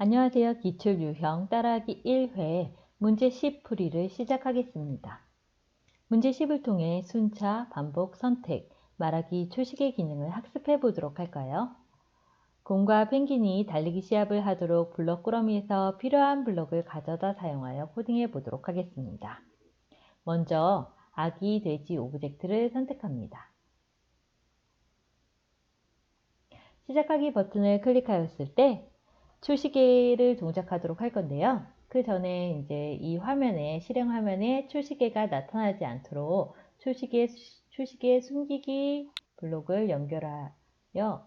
안녕하세요. 기출유형 따라하기 1회 문제 10 풀이를 시작하겠습니다. 문제 10을 통해 순차, 반복, 선택, 말하기, 초식의 기능을 학습해 보도록 할까요? 곰과 펭귄이 달리기 시합을 하도록 블럭 꾸러미에서 필요한 블럭을 가져다 사용하여 코딩해 보도록 하겠습니다. 먼저 아기 돼지 오브젝트를 선택합니다. 시작하기 버튼을 클릭하였을 때 초시계를 동작하도록 할 건데요. 그 전에 이제 이 화면에, 실행 화면에 초시계가 나타나지 않도록 초시계 숨기기 블록을 연결하여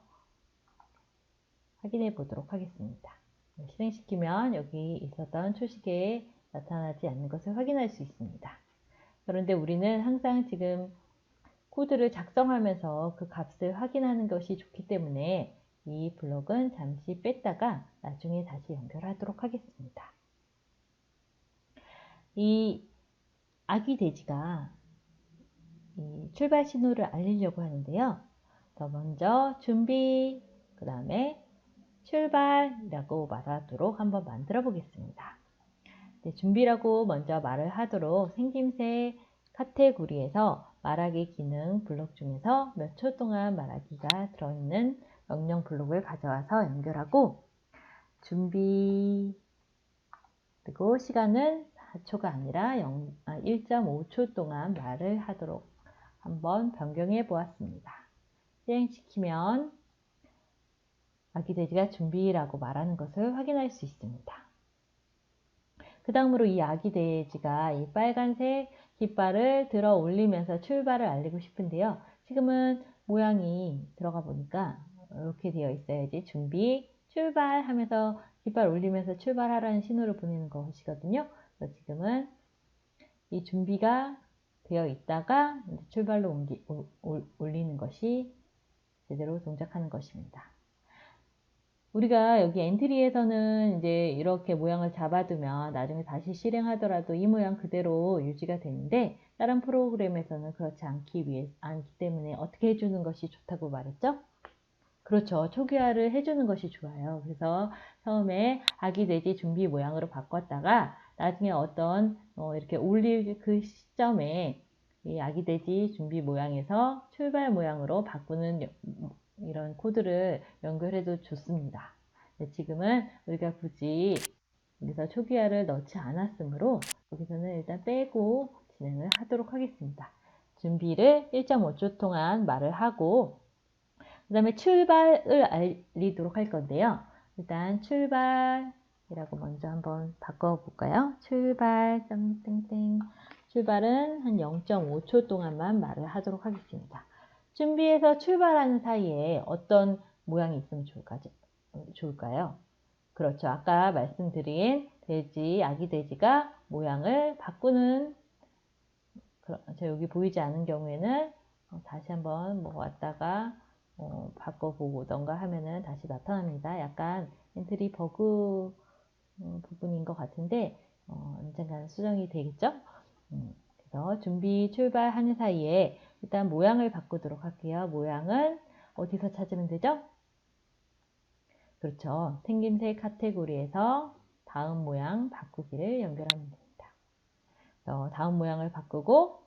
확인해 보도록 하겠습니다. 실행시키면 여기 있었던 초시계에 나타나지 않는 것을 확인할 수 있습니다. 그런데 우리는 항상 지금 코드를 작성하면서 그 값을 확인하는 것이 좋기 때문에 이 블록은 잠시 뺐다가 나중에 다시 연결하도록 하겠습니다. 이 아기 돼지가 이 출발 신호를 알리려고 하는데요. 먼저 준비, 그 다음에 출발이라고 말하도록 한번 만들어 보겠습니다. 준비라고 먼저 말을 하도록 생김새 카테고리에서 말하기 기능 블록 중에서 몇 초 동안 말하기가 들어있는 명령 블록을 가져와서 연결하고 준비 그리고 시간은 4초가 아니라 1.5초 동안 말을 하도록 한번 변경해 보았습니다. 실행시키면 아기 돼지가 준비라고 말하는 것을 확인할 수 있습니다. 그 다음으로 이 아기 돼지가 이 빨간색 깃발을 들어 올리면서 출발을 알리고 싶은데요. 지금은 모양이 들어가 보니까 이렇게 되어 있어야지 준비, 출발 하면서 깃발 올리면서 출발하라는 신호를 보내는 것이거든요. 그래서 지금은 이 준비가 되어 있다가 출발로 올리는 것이 제대로 동작하는 것입니다. 우리가 여기 엔트리에서는 이제 이렇게 모양을 잡아두면 나중에 다시 실행하더라도 이 모양 그대로 유지가 되는데 다른 프로그램에서는 그렇지 않기 때문에 어떻게 해주는 것이 좋다고 말했죠? 그렇죠. 초기화를 해주는 것이 좋아요. 그래서 처음에 아기 돼지 준비 모양으로 바꿨다가 나중에 어떤 이렇게 올릴 그 시점에 이 아기 돼지 준비 모양에서 출발 모양으로 바꾸는 이런 코드를 연결해도 좋습니다. 지금은 우리가 굳이 여기서 초기화를 넣지 않았으므로 여기서는 일단 빼고 진행을 하도록 하겠습니다. 준비를 1.5초 동안 말을 하고 그 다음에 출발을 알리도록 할 건데요. 일단 출발이라고 먼저 한번 바꿔볼까요? 출발, 땡땡. 출발은 한 0.5초 동안만 말을 하도록 하겠습니다. 준비해서 출발하는 사이에 어떤 모양이 있으면 좋을까요? 그렇죠. 아까 말씀드린 아기 돼지가 모양을 바꾸는, 여기 보이지 않은 경우에는 다시 한번 왔다가 바꿔보던가 하면은 다시 나타납니다. 약간 엔트리 버그 부분인 것 같은데 언젠가는 수정이 되겠죠? 그래서 준비 출발하는 사이에 일단 모양을 바꾸도록 할게요. 모양은 어디서 찾으면 되죠? 그렇죠. 생김새 카테고리에서 다음 모양 바꾸기를 연결하면 됩니다. 다음 모양을 바꾸고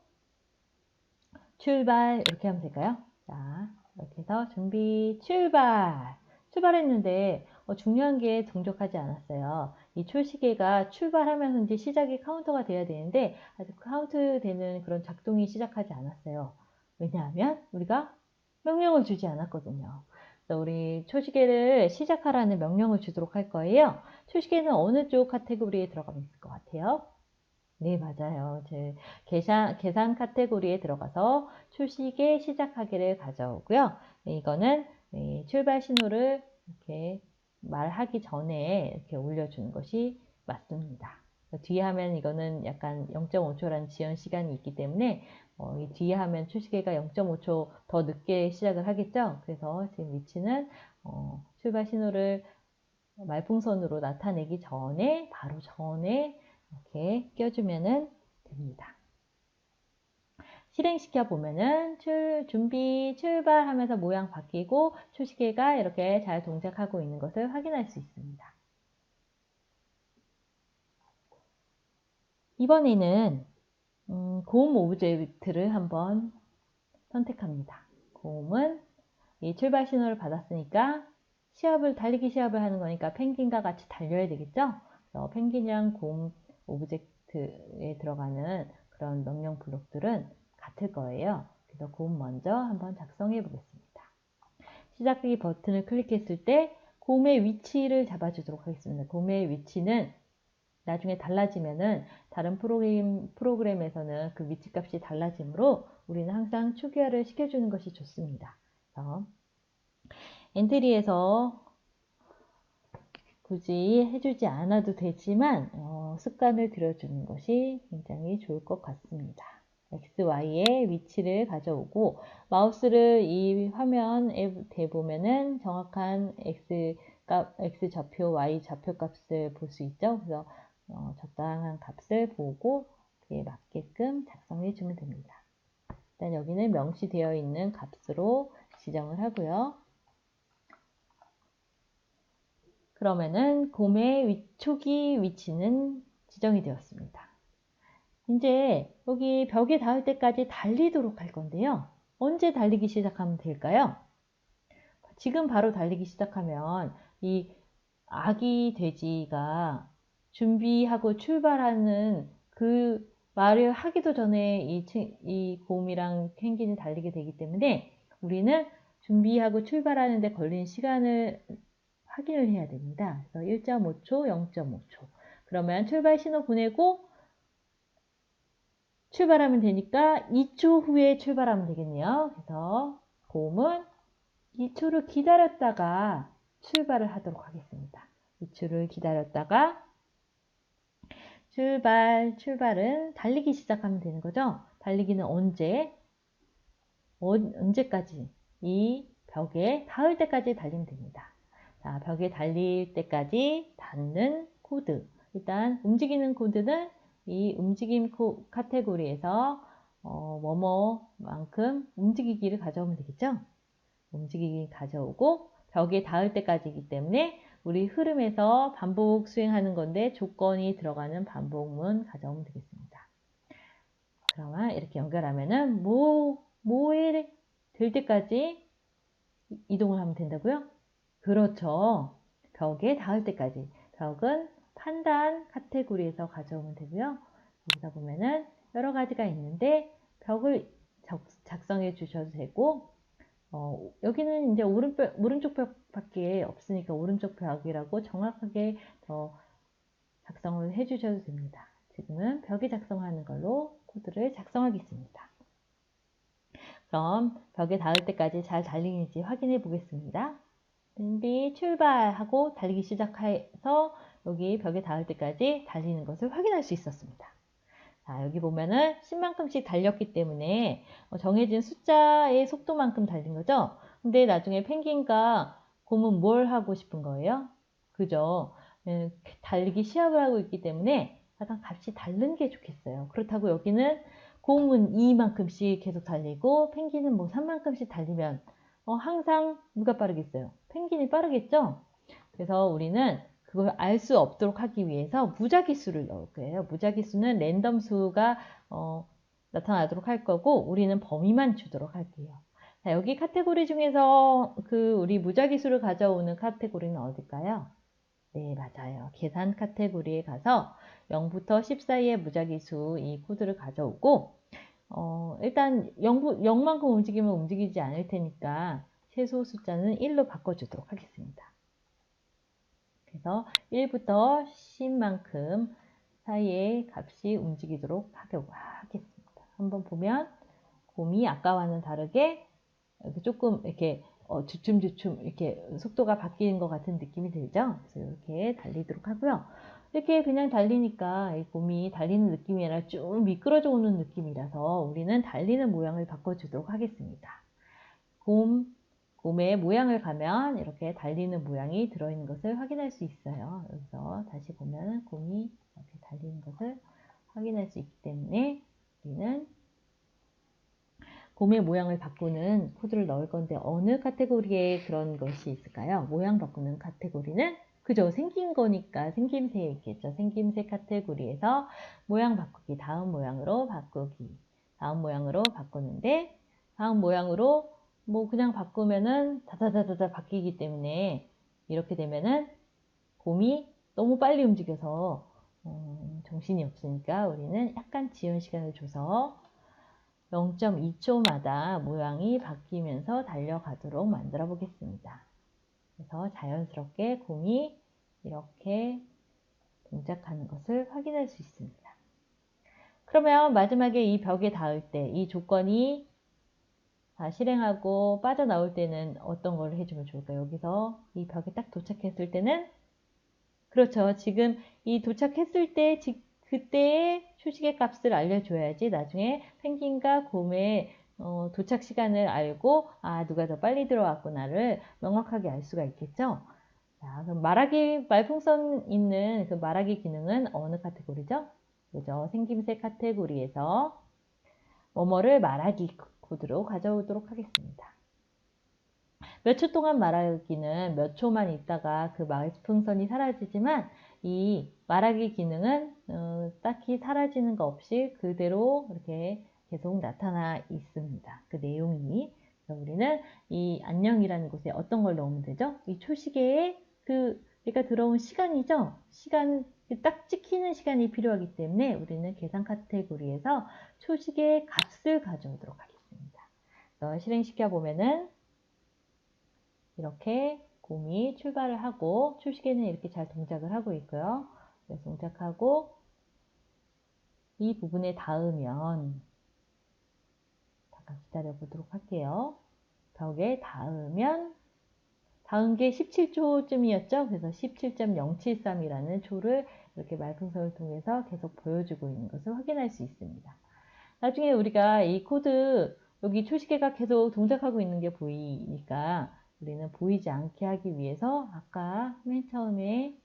출발 이렇게 하면 될까요? 자, 이렇게 해서 준비 출발! 출발했는데 중요한 게 동작하지 않았어요. 이 초시계가 출발하면서 이제 시작이 카운터가 돼야 되는데 아직 카운트 되는 그런 작동이 시작하지 않았어요. 왜냐하면 우리가 명령을 주지 않았거든요. 그래서 우리 초시계를 시작하라는 명령을 주도록 할 거예요. 초시계는 어느 쪽 카테고리에 들어가면 있을 것 같아요? 네, 맞아요. 계산 카테고리에 들어가서 초시계 시작하기를 가져오고요. 이거는 출발 신호를 이렇게 말하기 전에 이렇게 올려주는 것이 맞습니다. 뒤에 하면 이거는 약간 0.5초라는 지연 시간이 있기 때문에 이 뒤에 하면 초시계가 0.5초 더 늦게 시작을 하겠죠. 그래서 지금 위치는 출발 신호를 말풍선으로 나타내기 전에 바로 전에 이렇게 껴주면 됩니다. 실행시켜 보면은 준비 출발하면서 모양 바뀌고 초시계가 이렇게 잘 동작하고 있는 것을 확인할 수 있습니다. 이번에는 곰 오브젝트를 한번 선택합니다. 곰은 이 출발 신호를 받았으니까 달리기 시합을 하는 거니까 펭귄과 같이 달려야 되겠죠? 그래서 펭귄이랑 곰 오브젝트에 들어가는 그런 명령 블록들은 같을 거예요. 그래서 곰 먼저 한번 작성해 보겠습니다. 시작하기 버튼을 클릭했을 때 곰의 위치를 잡아주도록 하겠습니다. 곰의 위치는 나중에 달라지면은 다른 프로그램에서는 그 위치 값이 달라지므로 우리는 항상 추가를 시켜주는 것이 좋습니다. 그래서 엔트리에서 굳이 해주지 않아도 되지만 습관을 들여주는 것이 굉장히 좋을 것 같습니다. X, Y의 위치를 가져오고 마우스를 이 화면에 대보면은 정확한 X 좌표, Y 좌표 값을 볼 수 있죠. 그래서 적당한 값을 보고 그에 맞게끔 작성해 주면 됩니다. 일단 여기는 명시되어 있는 값으로 지정을 하고요. 그러면은 곰의 초기 위치는 지정이 되었습니다. 이제 여기 벽에 닿을 때까지 달리도록 할 건데요. 언제 달리기 시작하면 될까요? 지금 바로 달리기 시작하면 이 아기 돼지가 준비하고 출발하는 그 말을 하기도 전에 이 곰이랑 펭귄이 달리게 되기 때문에 우리는 준비하고 출발하는데 걸린 시간을 확인을 해야 됩니다. 그래서 1.5초, 0.5초. 그러면 출발 신호 보내고 출발하면 되니까 2초 후에 출발하면 되겠네요. 그래서 곰은 2초를 기다렸다가 출발을 하도록 하겠습니다. 2초를 기다렸다가 출발은 달리기 시작하면 되는 거죠. 달리기는 언제까지? 이 벽에 닿을 때까지 달리면 됩니다. 자, 벽에 달릴 때까지 닿는 코드. 일단 움직이는 코드는 이 움직임 카테고리에서 뭐뭐만큼 움직이기를 가져오면 되겠죠. 움직이기 가져오고 벽에 닿을 때까지이기 때문에 우리 흐름에서 반복 수행하는 건데 조건이 들어가는 반복문 가져오면 되겠습니다. 그러면 이렇게 연결하면은 뭐에 될 때까지 이동을 하면 된다고요? 그렇죠. 벽에 닿을 때까지. 벽은 판단 카테고리에서 가져오면 되고요. 여기다 보면은 여러 가지가 있는데 벽을 작성해 주셔도 되고 여기는 이제 오른쪽 벽밖에 없으니까 오른쪽 벽이라고 정확하게 더 작성을 해 주셔도 됩니다. 지금은 벽에 작성하는 걸로 코드를 작성하겠습니다. 그럼 벽에 닿을 때까지 잘 달리는지 확인해 보겠습니다. 준비 출발하고 달리기 시작해서 여기 벽에 닿을 때까지 달리는 것을 확인할 수 있었습니다. 자, 여기 보면은 10만큼씩 달렸기 때문에 정해진 숫자의 속도만큼 달린 거죠. 근데 나중에 펭귄과 곰은 뭘 하고 싶은 거예요? 그죠? 달리기 시합을 하고 있기 때문에 약간 값이 다른 게 좋겠어요. 그렇다고 여기는 곰은 2만큼씩 계속 달리고 펭귄은 뭐 3만큼씩 달리면 항상 누가 빠르겠어요? 펭귄이 빠르겠죠? 그래서 우리는 그걸 알 수 없도록 하기 위해서 무작위수를 넣을 거예요. 무작위수는 랜덤 수가 나타나도록 할 거고 우리는 범위만 주도록 할게요. 자, 여기 카테고리 중에서 우리 무작위수를 가져오는 카테고리는 어딜까요? 네, 맞아요. 계산 카테고리에 가서 0부터 10 사이의 무작위수 이 코드를 가져오고 일단 0만큼 움직이면 움직이지 않을 테니까 최소 숫자는 1로 바꿔주도록 하겠습니다. 그래서 1부터 10만큼 사이의 값이 움직이도록 하겠습니다. 한번 보면 곰이 아까와는 다르게 조금 이렇게 주춤주춤 이렇게 속도가 바뀌는 것 같은 느낌이 들죠? 그래서 이렇게 달리도록 하고요. 이렇게 그냥 달리니까 이 곰이 달리는 느낌이 아니라 쭉 미끄러져 오는 느낌이라서 우리는 달리는 모양을 바꿔주도록 하겠습니다. 곰의 모양을 가면 이렇게 달리는 모양이 들어있는 것을 확인할 수 있어요. 여기서 다시 보면 곰이 이렇게 달리는 것을 확인할 수 있기 때문에 우리는 곰의 모양을 바꾸는 코드를 넣을 건데 어느 카테고리에 그런 것이 있을까요? 모양 바꾸는 카테고리는 그죠? 생긴 거니까 생김새에 있겠죠. 생김새 카테고리에서 모양 바꾸기, 다음 모양으로 바꾸기. 다음 모양으로 바꾸는데 다음 모양으로 뭐 그냥 바꾸면은 다다다다다 바뀌기 때문에 이렇게 되면은 곰이 너무 빨리 움직여서 정신이 없으니까 우리는 약간 지연 시간을 줘서 0.2초마다 모양이 바뀌면서 달려가도록 만들어 보겠습니다. 그래서 자연스럽게 곰이 이렇게 동작하는 것을 확인할 수 있습니다. 그러면 마지막에 이 벽에 닿을 때 이 조건이 다 실행하고 빠져나올 때는 어떤 걸 해주면 좋을까요? 여기서 이 벽에 딱 도착했을 때는 그렇죠. 지금 이 도착했을 때 그때의 초시계 값을 알려줘야지 나중에 펭귄과 곰의 도착 시간을 알고 누가 더 빨리 들어왔구나를 명확하게 알 수가 있겠죠. 자, 그럼 말풍선 있는 그 말하기 기능은 어느 카테고리죠? 그죠? 생김새 카테고리에서 뭐뭐를 말하기 코드로 가져오도록 하겠습니다. 몇 초 동안 말하기는 몇 초만 있다가 그 말풍선이 사라지지만 이 말하기 기능은 딱히 사라지는 거 없이 그대로 이렇게 계속 나타나 있습니다. 그 내용이. 그래서 우리는 이 안녕이라는 곳에 어떤 걸 넣으면 되죠? 이 초시계에 얘가 들어온 시간이죠? 시간, 딱 찍히는 시간이 필요하기 때문에 우리는 계산 카테고리에서 초시계의 값을 가져오도록 하겠습니다. 실행시켜 보면은 이렇게 곰이 출발을 하고 초시계는 이렇게 잘 동작을 하고 있고요. 그래서 동작하고 이 부분에 닿으면 잠깐 기다려 보도록 할게요. 벽에 닿으면 닿은 게 17초쯤이었죠. 그래서 17.073이라는 초를 이렇게 말풍선을 통해서 계속 보여주고 있는 것을 확인할 수 있습니다. 나중에 우리가 이 코드 여기 초시계가 계속 동작하고 있는 게 보이니까 우리는 보이지 않게 하기 위해서 아까 맨 처음에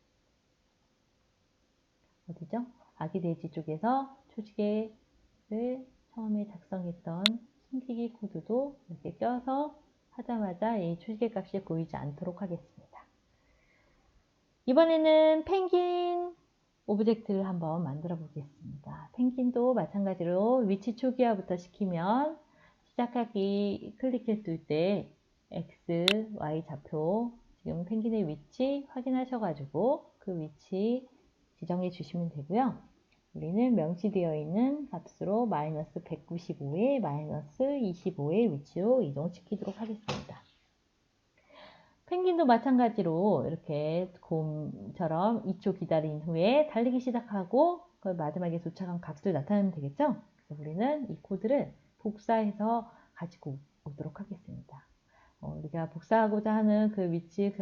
어디죠? 아기 돼지 쪽에서 초시계를 처음에 작성했던 숨기기 코드도 이렇게 껴서 하자마자 이 초시계 값이 보이지 않도록 하겠습니다. 이번에는 펭귄 오브젝트를 한번 만들어 보겠습니다. 펭귄도 마찬가지로 위치 초기화부터 시키면 시작하기 클릭했을 때 X, Y 좌표 지금 펭귄의 위치 확인하셔가지고 그 위치 지정해 주시면 되고요. 우리는 명시되어 있는 값으로 마이너스 195에 마이너스 25의 위치로 이동시키도록 하겠습니다. 펭귄도 마찬가지로 이렇게 곰처럼 2초 기다린 후에 달리기 시작하고 그 마지막에 도착한 값을 나타내면 되겠죠? 그래서 우리는 이 코드를 복사해서 가지고 오도록 하겠습니다. 우리가 복사하고자 하는 그 위치,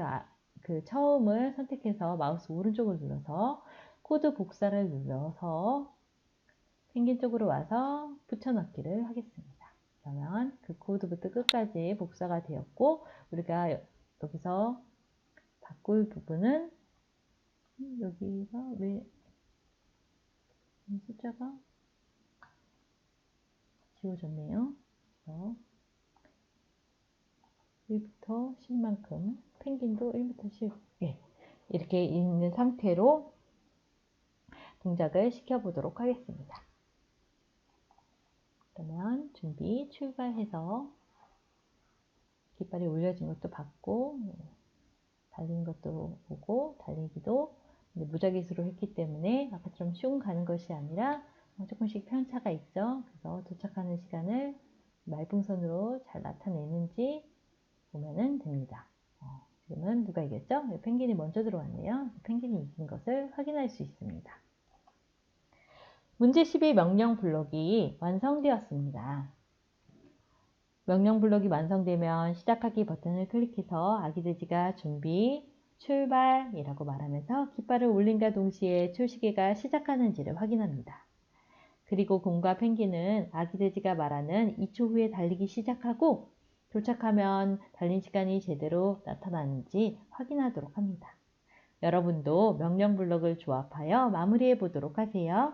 그 처음을 선택해서 마우스 오른쪽을 눌러서 코드 복사를 눌러서 펭귄 쪽으로 와서 붙여넣기를 하겠습니다. 그러면 그 코드부터 끝까지 복사가 되었고 우리가 여기서 바꿀 부분은 여기서 왜 숫자가 지워졌네요. 그래서 1부터 10만큼 펭귄도 1부터 10 이렇게 있는 상태로 동작을 시켜보도록 하겠습니다. 그러면 준비 출발해서 깃발이 올려진 것도 봤고 달리는 것도 보고 달리기도 무작위수로 했기 때문에 아까처럼 슝 가는 것이 아니라 조금씩 편차가 있죠. 그래서 도착하는 시간을 말풍선으로 잘 나타내는지 보면 됩니다. 지금은 누가 이겼죠? 펭귄이 먼저 들어왔네요. 펭귄이 이긴 것을 확인할 수 있습니다. 문제 12 명령 블록이 완성되었습니다. 명령 블록이 완성되면 시작하기 버튼을 클릭해서 아기 돼지가 준비, 출발이라고 말하면서 깃발을 올림과 동시에 초시계가 시작하는지를 확인합니다. 그리고 곰과 펭귄은 아기 돼지가 말하는 2초 후에 달리기 시작하고 도착하면 달린 시간이 제대로 나타나는지 확인하도록 합니다. 여러분도 명령 블록을 조합하여 마무리해 보도록 하세요.